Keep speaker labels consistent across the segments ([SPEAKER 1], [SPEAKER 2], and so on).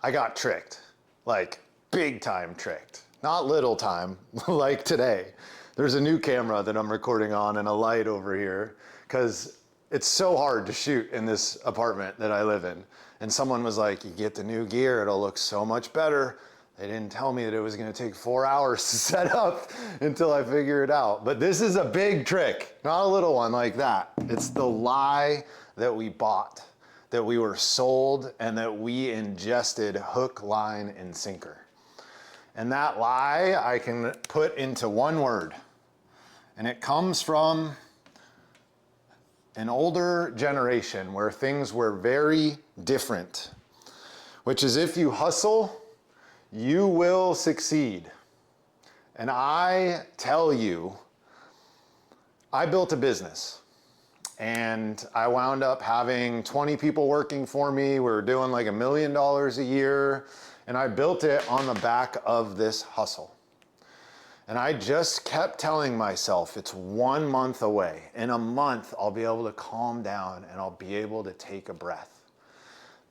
[SPEAKER 1] I got tricked, like big time tricked, not little time, like today. There's a new camera that I'm recording on and a light over here because it's so hard to shoot in this apartment that I live in. And someone was like, you get the new gear, it'll look so much better. They didn't tell me that it was gonna take 4 hours to set up until I figure it out. But this is a big trick, not a little one like that. It's the lie that we bought, that we were sold, and that we ingested hook, line, and sinker. And that lie I can put into one word. And it comes from an older generation where things were very different, which is if you hustle, you will succeed. And I tell you, I built a business and I wound up having 20 people working for me. We were doing like $1 million a year, and I built it on the back of this hustle. And I just kept telling myself it's 1 month away. In a month, I'll be able to calm down and I'll be able to take a breath.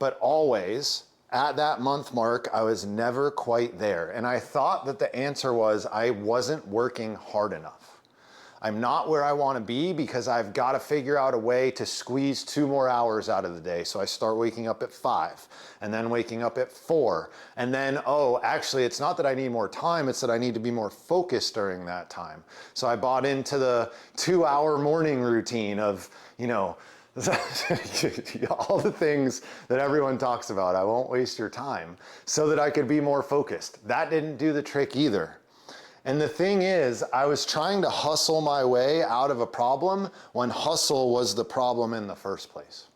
[SPEAKER 1] But always, at that month mark, I was never quite there. And I thought that the answer was I wasn't working hard enough. I'm not where I want to be because I've got to figure out a way to squeeze 2 more hours out of the day. So I start waking up at 5 and then waking up at 4. And then, oh, actually, it's not that I need more time. It's that I need to be more focused during that time. So I bought into the 2-hour morning routine of, all the things that everyone talks about. I won't waste your time, so that I could be more focused. That didn't do the trick either. And the thing is, I was trying to hustle my way out of a problem when hustle was the problem in the first place.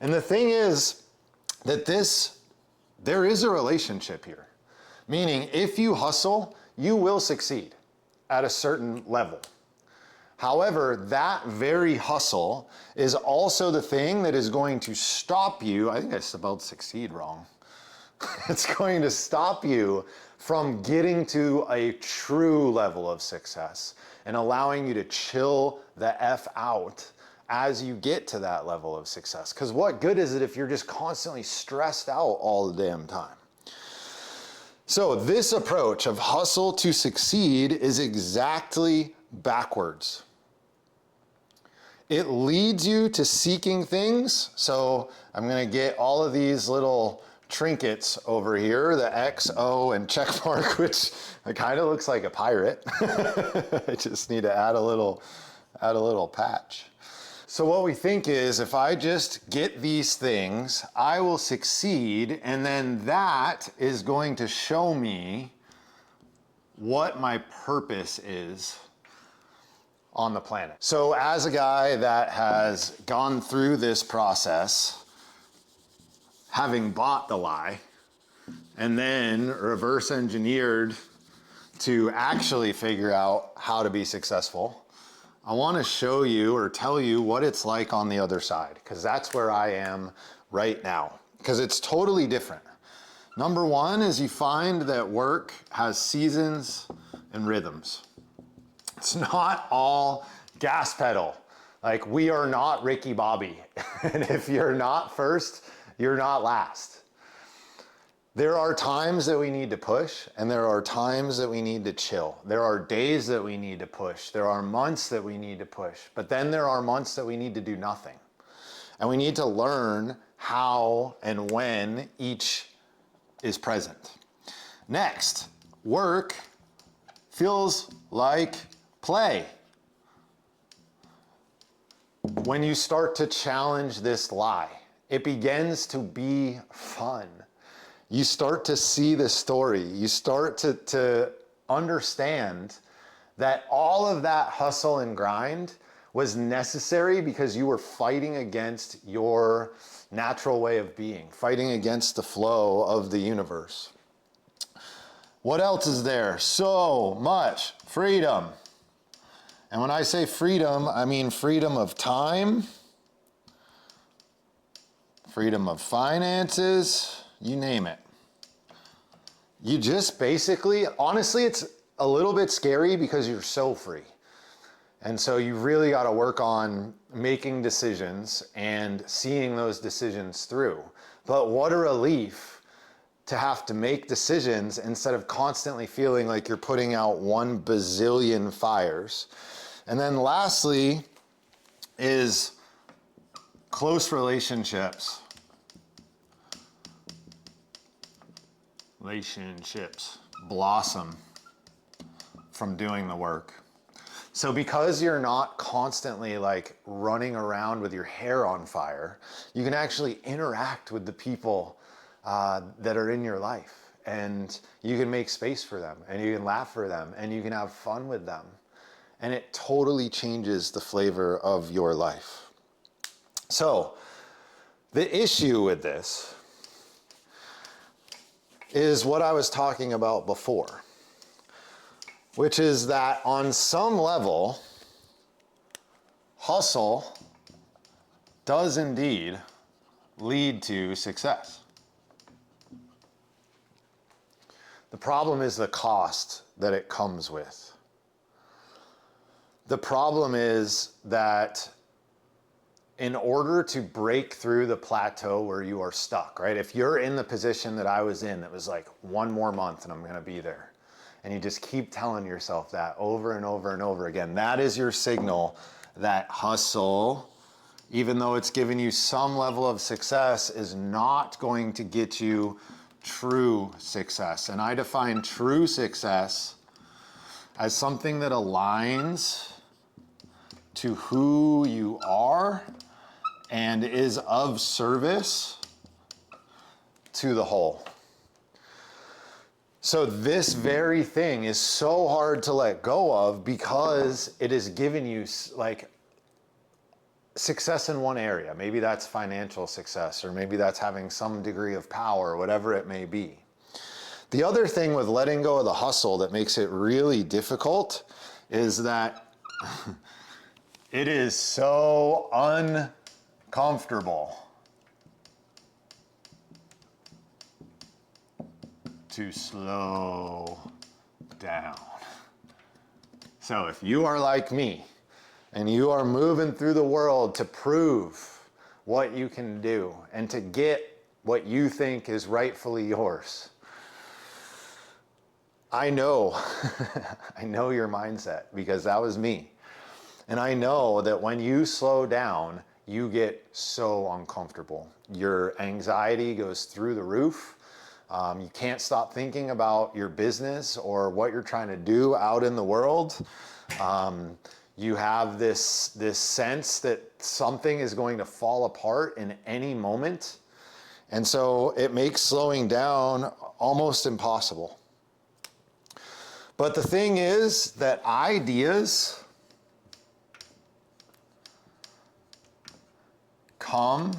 [SPEAKER 1] And the thing is that there is a relationship here. Meaning, if you hustle, you will succeed at a certain level. However, that very hustle is also the thing that is going to stop you. I think I spelled succeed wrong. It's going to stop you from getting to a true level of success and allowing you to chill the F out as you get to that level of success. Because what good is it if you're just constantly stressed out all the damn time? So this approach of hustle to succeed is exactly backwards. It leads you to seeking things. So I'm going to get all of these little trinkets over here, the X, O, and check mark, which kind of looks like a pirate. I just need to add a little patch. So what we think is, if I just get these things, I will succeed, and then that is going to show me what my purpose is on the planet. So as a guy that has gone through this process, having bought the lie, and then reverse engineered to actually figure out how to be successful, I want to show you or tell you what it's like on the other side, because that's where I am right now, because it's totally different. Number one is you find that work has seasons and rhythms. It's not all gas pedal. Like, we are not Ricky Bobby. And if you're not first, you're not last. There are times that we need to push, and there are times that we need to chill. There are days that we need to push. There are months that we need to push. But then there are months that we need to do nothing. And we need to learn how and when each is present. Next, work feels like play. When you start to challenge this lie, it begins to be fun. You start to see the story. You start to understand that all of that hustle and grind was necessary because you were fighting against your natural way of being, fighting against the flow of the universe. What else is there? So much freedom. And when I say freedom, I mean freedom of time, freedom of finances, you name it. You just basically, honestly, it's a little bit scary because you're so free. And so you really got to work on making decisions and seeing those decisions through. But what a relief to have to make decisions instead of constantly feeling like you're putting out 1 bazillion fires. And then lastly is close relationships. Relationships blossom from doing the work. So because you're not constantly like running around with your hair on fire, you can actually interact with the people that are in your life, and you can make space for them, and you can laugh for them, and you can have fun with them. And it totally changes the flavor of your life. So the issue with this is what I was talking about before, which is that on some level, hustle does indeed lead to success. The problem is the cost that it comes with. The problem is that in order to break through the plateau where you are stuck, right? If you're in the position that I was in, that was like 1 more month and I'm gonna be there, and you just keep telling yourself that over and over and over again, that is your signal that hustle, even though it's giving you some level of success, is not going to get you true success. And I define true success as something that aligns to who you are and is of service to the whole. So this very thing is so hard to let go of because it is giving you like success in one area. Maybe that's financial success, or maybe that's having some degree of power, whatever it may be. The other thing with letting go of the hustle that makes it really difficult is that it is so uncomfortable to slow down. So if you are like me and you are moving through the world to prove what you can do and to get what you think is rightfully yours, I know, I know your mindset, because that was me. And I know that when you slow down, you get so uncomfortable. Your anxiety goes through the roof. You can't stop thinking about your business or what you're trying to do out in the world. You have this sense that something is going to fall apart in any moment. And so it makes slowing down almost impossible. But the thing is that ideas come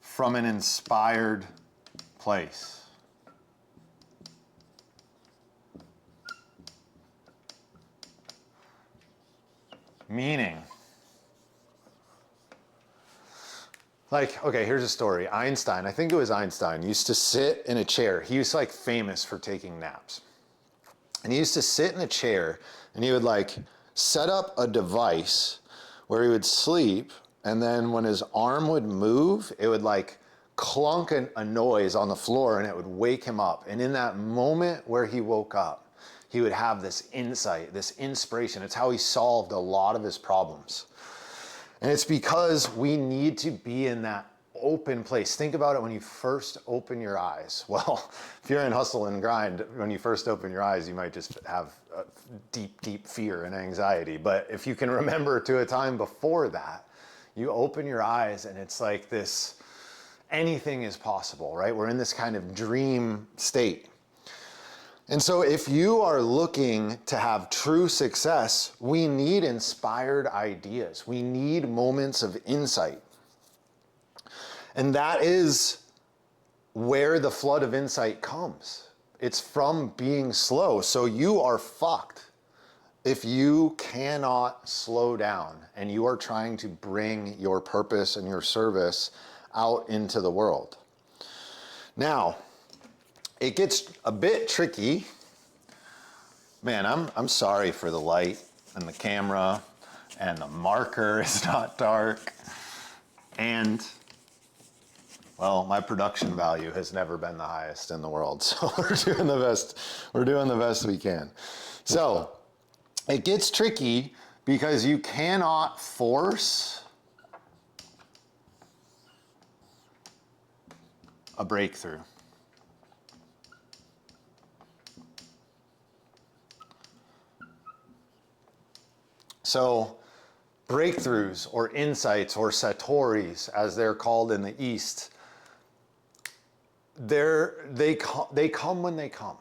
[SPEAKER 1] from an inspired place. Meaning, like, okay, here's a story. Einstein, I think it was Einstein, used to sit in a chair. He was like famous for taking naps. And he used to sit in a chair and he would like set up a device where he would sleep, and then when his arm would move, it would like clunk a noise on the floor and it would wake him up. And in that moment where he woke up, he would have this insight, this inspiration. It's how he solved a lot of his problems. And it's because we need to be in that open place. Think about it when you first open your eyes. Well, if you're in hustle and grind, when you first open your eyes, you might just have a deep, deep fear and anxiety. But if you can remember to a time before that, you open your eyes and it's like this, anything is possible, right? We're in this kind of dream state. And so if you are looking to have true success, we need inspired ideas. We need moments of insight. And that is where the flood of insight comes. It's from being slow. So you are fucked if you cannot slow down and you are trying to bring your purpose and your service out into the world. Now, it gets a bit tricky. Man, I'm sorry for the light and the camera, and the marker is not dark. And Well, my production value has never been the highest in the world, so we're doing the best we can. So it gets tricky because you cannot force a breakthrough. So breakthroughs or insights or satoris, as they're called in the East, they come when they come,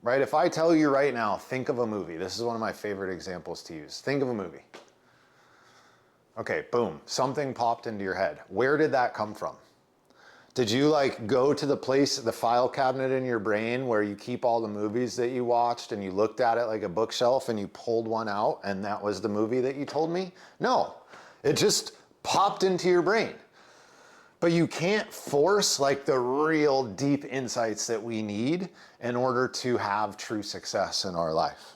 [SPEAKER 1] right? If I tell you right now, think of a movie. This is one of my favorite examples to use. Think of a movie. Okay, boom, something popped into your head. Where did that come from? Did you like go to the place, the file cabinet in your brain where you keep all the movies that you watched and you looked at it like a bookshelf and you pulled one out and that was the movie that you told me? No, it just popped into your brain. But you can't force like the real deep insights that we need in order to have true success in our life.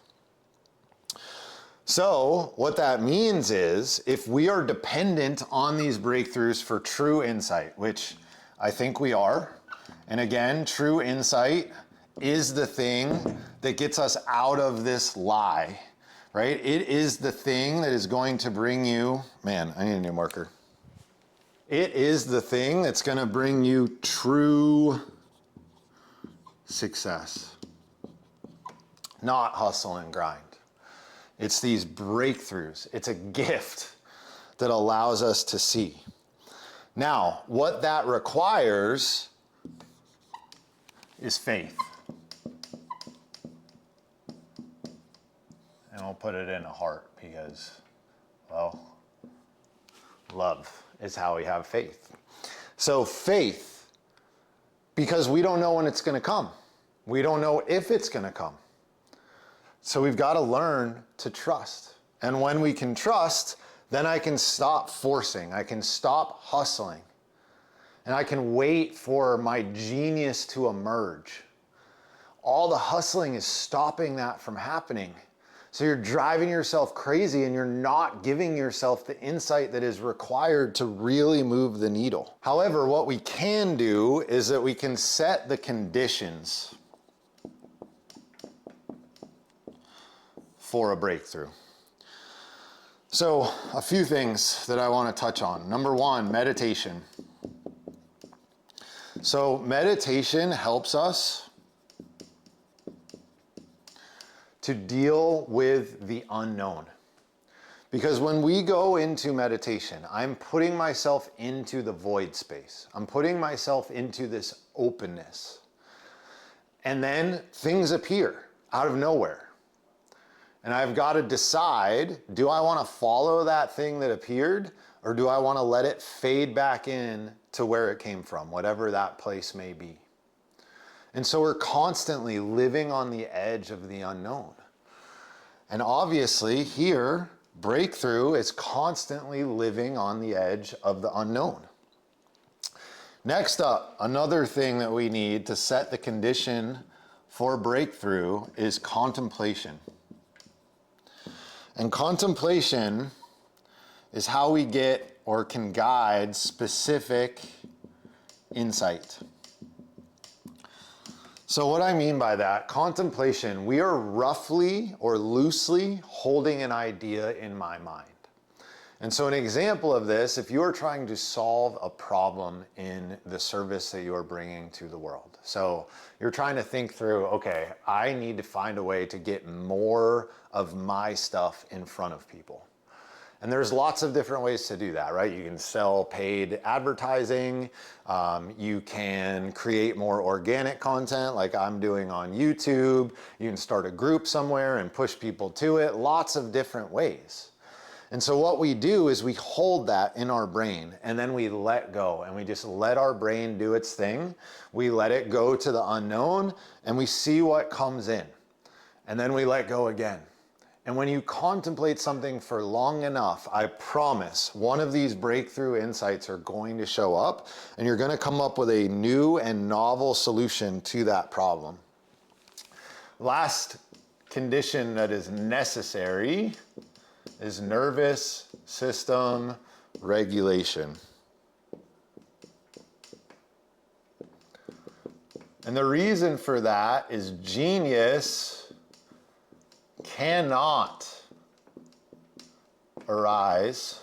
[SPEAKER 1] So what that means is if we are dependent on these breakthroughs for true insight, which I think we are, and again, true insight is the thing that gets us out of this lie, right? It is the thing that is going to bring you, man, I need a new marker. It is the thing that's going to bring you true success, not hustle and grind. It's these breakthroughs. It's a gift that allows us to see. Now, what that requires is faith. And I'll put it in a heart because, well, love is how we have faith. So faith, because we don't know when it's going to come. We don't know if it's going to come. So we've got to learn to trust. And when we can trust, then I can stop forcing. I can stop hustling. And I can wait for my genius to emerge. All the hustling is stopping that from happening. So you're driving yourself crazy and you're not giving yourself the insight that is required to really move the needle. However, what we can do is that we can set the conditions for a breakthrough. So a few things that I want to touch on. Number one, meditation. So meditation helps us to deal with the unknown. Because when we go into meditation, I'm putting myself into the void space. I'm putting myself into this openness. And then things appear out of nowhere. And I've got to decide, do I want to follow that thing that appeared, or do I want to let it fade back in to where it came from, whatever that place may be? And so we're constantly living on the edge of the unknown. And obviously here, breakthrough is constantly living on the edge of the unknown. Next up, another thing that we need to set the condition for breakthrough is contemplation. And contemplation is how we get or can guide specific insight. So what I mean by that, contemplation, we are roughly or loosely holding an idea in my mind. And so an example of this, if you are trying to solve a problem in the service that you are bringing to the world. So you're trying to think through, okay, I need to find a way to get more of my stuff in front of people. And there's lots of different ways to do that, right? You can sell paid advertising. You can create more organic content like I'm doing on YouTube. You can start a group somewhere and push people to it. Lots of different ways. And so what we do is we hold that in our brain and then we let go and we just let our brain do its thing. We let it go to the unknown and we see what comes in. And then we let go again. And when you contemplate something for long enough, I promise one of these breakthrough insights are going to show up and you're going to come up with a new and novel solution to that problem. Last condition that is necessary is nervous system regulation. And the reason for that is genius cannot arise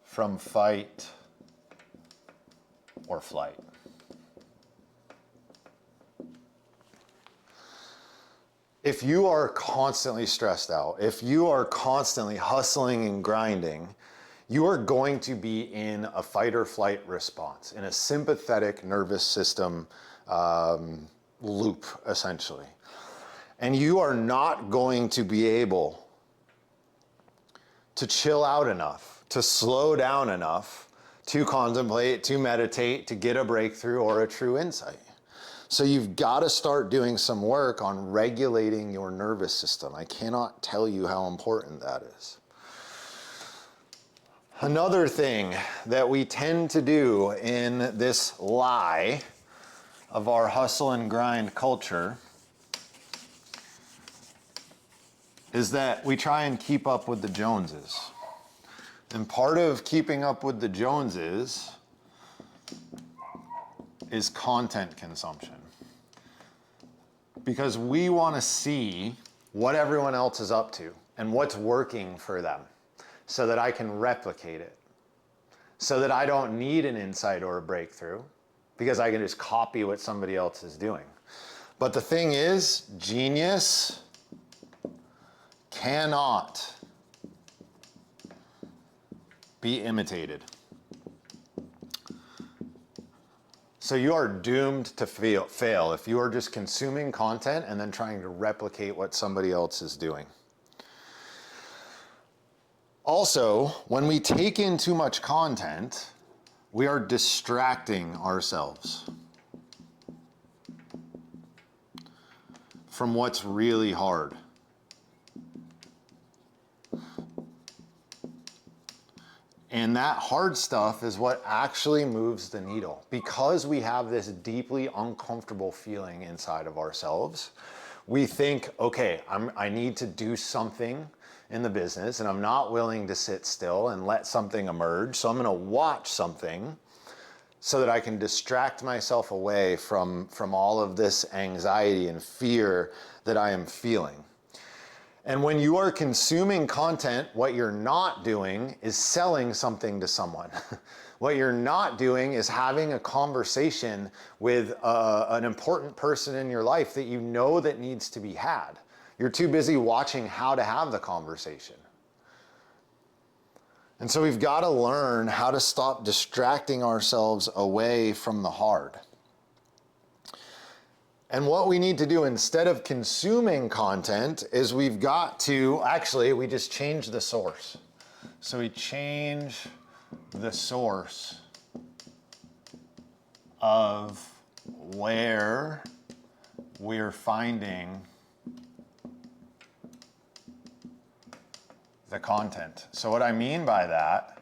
[SPEAKER 1] from fight or flight. If you are constantly stressed out, if you are constantly hustling and grinding, you are going to be in a fight or flight response, in a sympathetic nervous system loop, essentially. And you are not going to be able to chill out enough, to slow down enough, to contemplate, to meditate, to get a breakthrough or a true insight. So you've got to start doing some work on regulating your nervous system. I cannot tell you how important that is. Another thing that we tend to do in this lie of our hustle and grind culture is that we try and keep up with the Joneses. And part of keeping up with the Joneses is content consumption. Because we want to see what everyone else is up to and what's working for them so that I can replicate it. So that I don't need an insight or a breakthrough because I can just copy what somebody else is doing. But the thing is, genius cannot be imitated. So you are doomed to fail if you are just consuming content and then trying to replicate what somebody else is doing. Also, when we take in too much content, we are distracting ourselves from what's really hard. And that hard stuff is what actually moves the needle. Because we have this deeply uncomfortable feeling inside of ourselves, we think, okay, I need to do something in the business and I'm not willing to sit still and let something emerge. So I'm going to watch something so that I can distract myself away from all of this anxiety and fear that I am feeling. And when you are consuming content, what you're not doing is selling something to someone. What you're not doing is having a conversation with an important person in your life that you know that needs to be had. You're too busy watching how to have the conversation. And so we've got to learn how to stop distracting ourselves away from the hard. And what we need to do instead of consuming content is we just change the source. So we change the source of where we're finding the content. So what I mean by that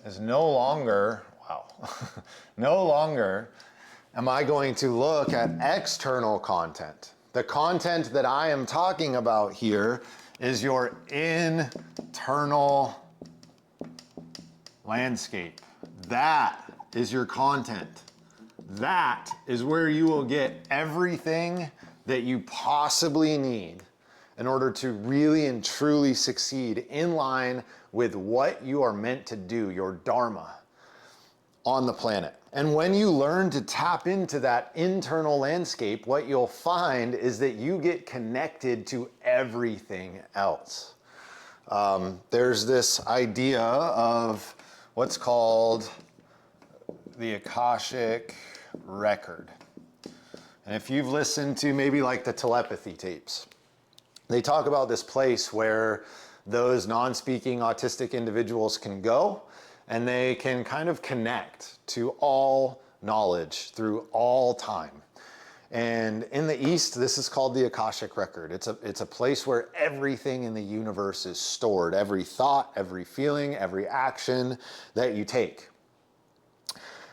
[SPEAKER 1] is no longer am I going to look at external content. The content that I am talking about here is your internal landscape. That is your content. That is where you will get everything that you possibly need in order to really and truly succeed in line with what you are meant to do, your dharma on the planet. And when you learn to tap into that internal landscape, what you'll find is that you get connected to everything else. There's this idea of what's called the Akashic record. And if you've listened to maybe like the telepathy tapes, they talk about this place where those non-speaking autistic individuals can go and they can kind of connect to all knowledge through all time. And in the East, this is called the Akashic record. It's a place where everything in the universe is stored, every thought, every feeling, every action that you take.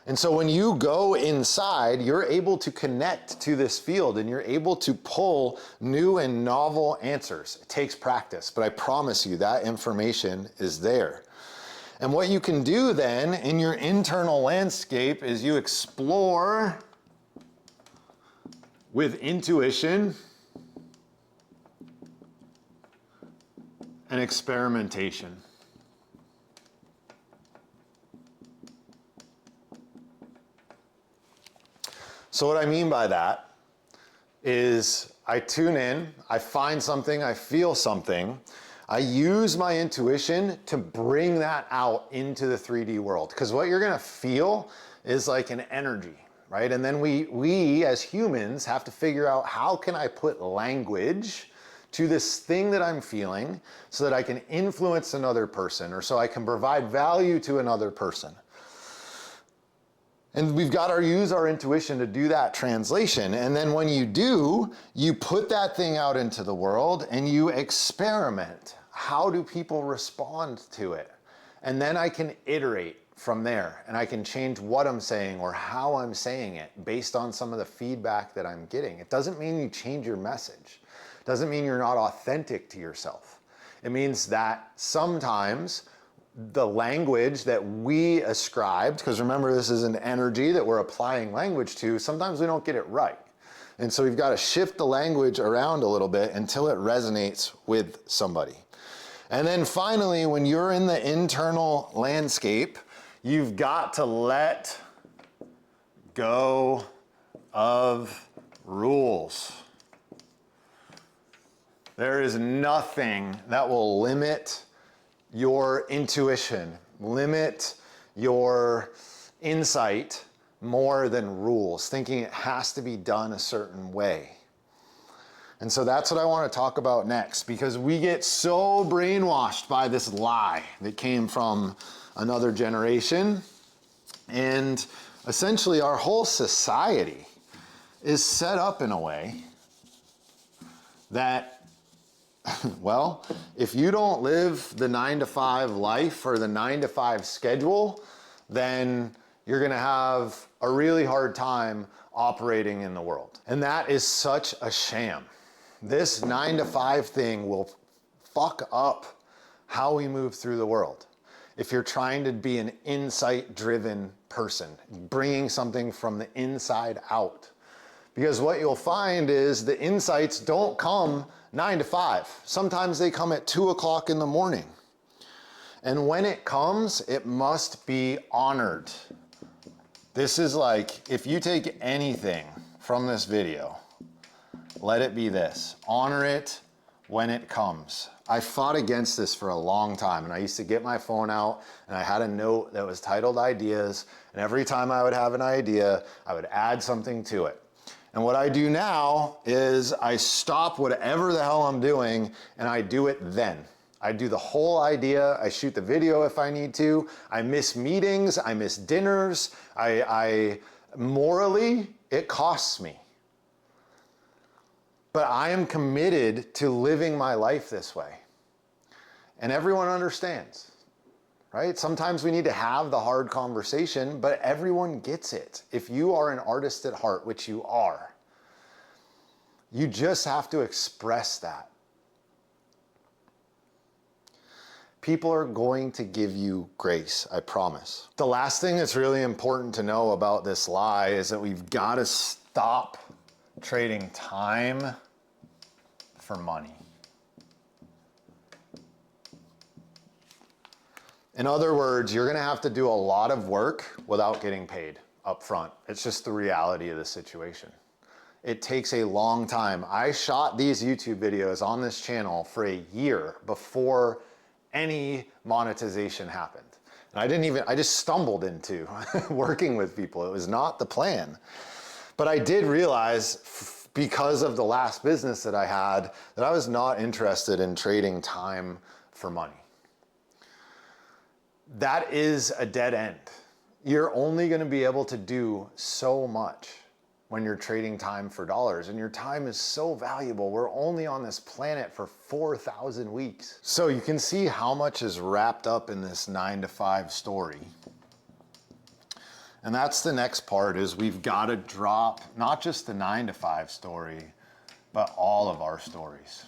[SPEAKER 1] And so when you go inside, you're able to connect to this field and you're able to pull new and novel answers. It takes practice, but I promise you that information is there. And what you can do then in your internal landscape is you explore with intuition and experimentation. So what I mean by that is I tune in, I find something, I feel something, I use my intuition to bring that out into the 3D world. Because what you're gonna feel is like an energy, right? And then we as humans have to figure out, how can I put language to this thing that I'm feeling so that I can influence another person, or so I can provide value to another person. And we've got to use our intuition to do that translation. And then when you do, you put that thing out into the world and you experiment. How do people respond to it? And then I can iterate from there, and I can change what I'm saying or how I'm saying it based on some of the feedback that I'm getting. It doesn't mean you change your message. It doesn't mean you're not authentic to yourself. It means that sometimes the language that we ascribed, because remember, this is an energy that we're applying language to, sometimes we don't get it right. And so we've got to shift the language around a little bit until it resonates with somebody. And then finally, when you're in the internal landscape, you've got to let go of rules. There is nothing that will limit your intuition, limit your insight more than rules, thinking it has to be done a certain way. And so that's what I want to talk about next, because we get so brainwashed by this lie that came from another generation. And essentially our whole society is set up in a way that, well, if you don't live the 9-to-5 life or the 9-to-5 schedule, then you're gonna have a really hard time operating in the world. And that is such a sham. This 9-to-5 thing will fuck up how we move through the world. If you're trying to be an insight-driven person, bringing something from the inside out. Because what you'll find is the insights don't come 9-to-5. Sometimes they come at 2 o'clock in the morning. And when it comes, it must be honored. This is like, if you take anything from this video, let it be this: honor it when it comes. I fought against this for a long time, and I used to get my phone out and I had a note that was titled ideas, and every time I would have an idea, I would add something to it. And what I do now is I stop whatever the hell I'm doing and I do it then. I do the whole idea, I shoot the video if I need to, I miss meetings, I miss dinners, morally, it costs me. But I am committed to living my life this way. And everyone understands, right? Sometimes we need to have the hard conversation, but everyone gets it. If you are an artist at heart, which you are, you just have to express that. People are going to give you grace, I promise. The last thing that's really important to know about this lie is that we've got to stop trading time for money. In other words, you're gonna have to do a lot of work without getting paid up front. It's just the reality of the situation. It takes a long time. I shot these YouTube videos on this channel for a year before any monetization happened. And I just stumbled into working with people. It was not the plan. But I did realize, because of the last business that I had, that I was not interested in trading time for money. That is a dead end. You're only going to be able to do so much when you're trading time for dollars, and your time is so valuable. We're only on this planet for 4,000 weeks. So you can see how much is wrapped up in this 9-to-5 story. And that's the next part, is we've got to drop not just the 9-to-5 story, but all of our stories.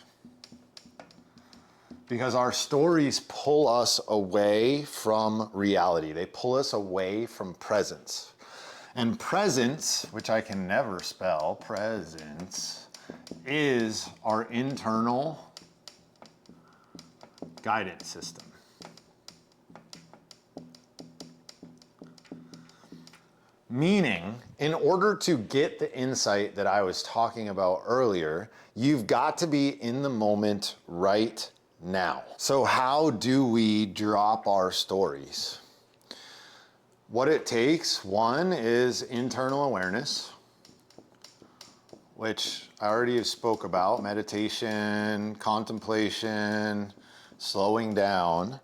[SPEAKER 1] Because our stories pull us away from reality. They pull us away from presence. And presence, which I can never spell, presence, is our internal guidance system. Meaning, in order to get the insight that I was talking about earlier, you've got to be in the moment right now. So how do we drop our stories? What it takes, one, is internal awareness, which I already spoke about, meditation, contemplation, slowing down.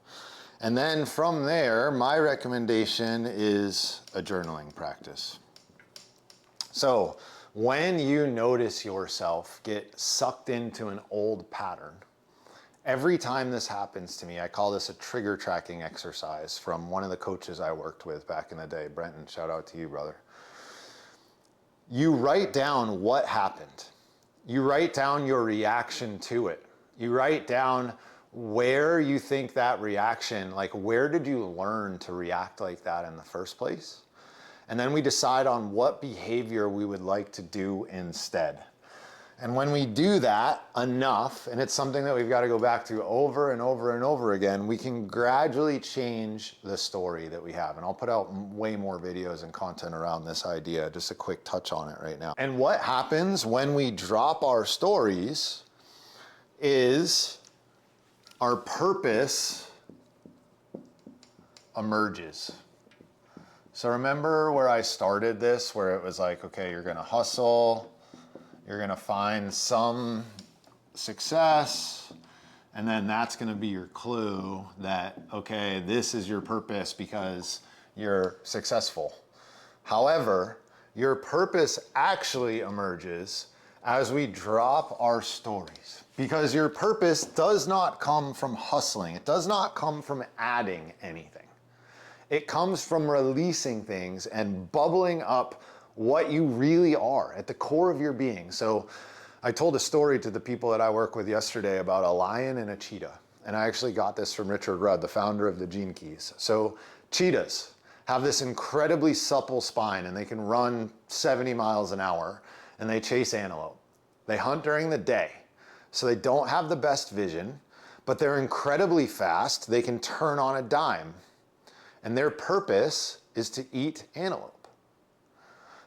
[SPEAKER 1] And then from there, my recommendation is a journaling practice. So when you notice yourself get sucked into an old pattern, every time this happens to me, I call this a trigger tracking exercise from one of the coaches I worked with back in the day. Brenton, shout out to you, brother. You write down what happened. You write down your reaction to it. You write down where you think that reaction, like where did you learn to react like that in the first place? And then we decide on what behavior we would like to do instead. And when we do that enough, and it's something that we've got to go back to over and over and over again, we can gradually change the story that we have. And I'll put out way more videos and content around this idea, just a quick touch on it right now. And what happens when we drop our stories is our purpose emerges. So remember where I started this, where it was like, okay, you're gonna hustle, you're gonna find some success, and then that's gonna be your clue that, okay, this is your purpose because you're successful. However, your purpose actually emerges as we drop our stories, because your purpose does not come from hustling. It does not come from adding anything. It comes from releasing things and bubbling up what you really are at the core of your being. So I told a story to the people that I work with yesterday about a lion and a cheetah. And I actually got this from Richard Rudd, the founder of the Gene Keys. So cheetahs have this incredibly supple spine and they can run 70 miles an hour and they chase antelope. They hunt during the day. So they don't have the best vision, but they're incredibly fast. They can turn on a dime. And their purpose is to eat antelope.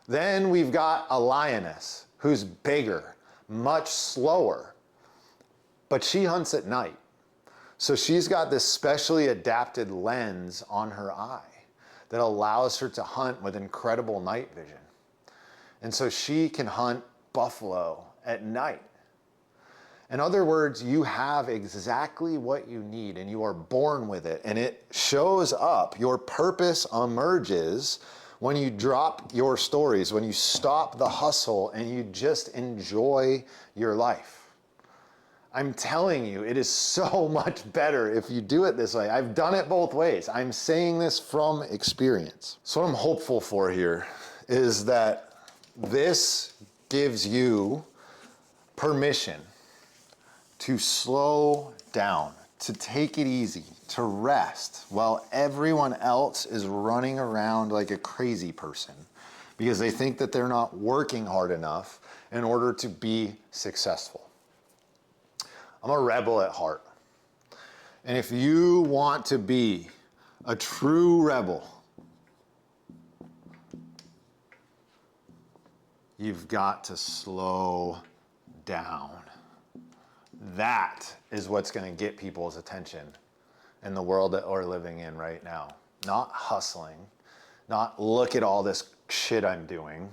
[SPEAKER 1] Then we've got a lioness who's bigger, much slower, but she hunts at night. So she's got this specially adapted lens on her eye that allows her to hunt with incredible night vision. And so she can hunt buffalo at night. In other words, you have exactly what you need and you are born with it, and it shows up. Your purpose emerges when you drop your stories, when you stop the hustle and you just enjoy your life. I'm telling you, it is so much better if you do it this way. I've done it both ways. I'm saying this from experience. So what I'm hopeful for here is that this gives you permission to slow down, to take it easy, to rest, while everyone else is running around like a crazy person because they think that they're not working hard enough in order to be successful. I'm a rebel at heart. And if you want to be a true rebel, you've got to slow down. That is what's going to get people's attention in the world that we're living in right now. Not hustling, not look at all this shit I'm doing,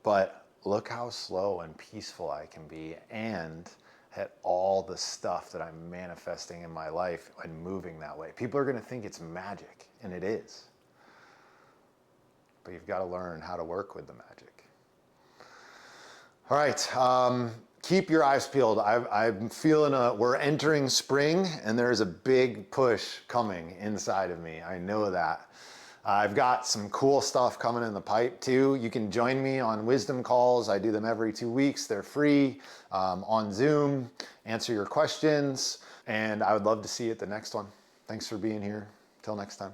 [SPEAKER 1] but look how slow and peaceful I can be and at all the stuff that I'm manifesting in my life and moving that way. People are going to think it's magic, and it is. But you've got to learn how to work with the magic. All right. Keep your eyes peeled. I'm feeling we're entering spring and there's a big push coming inside of me. I know that. I've got some cool stuff coming in the pipe too. You can join me on wisdom calls. I do them every 2 weeks. They're free on Zoom, answer your questions. And I would love to see you at the next one. Thanks for being here. Till next time.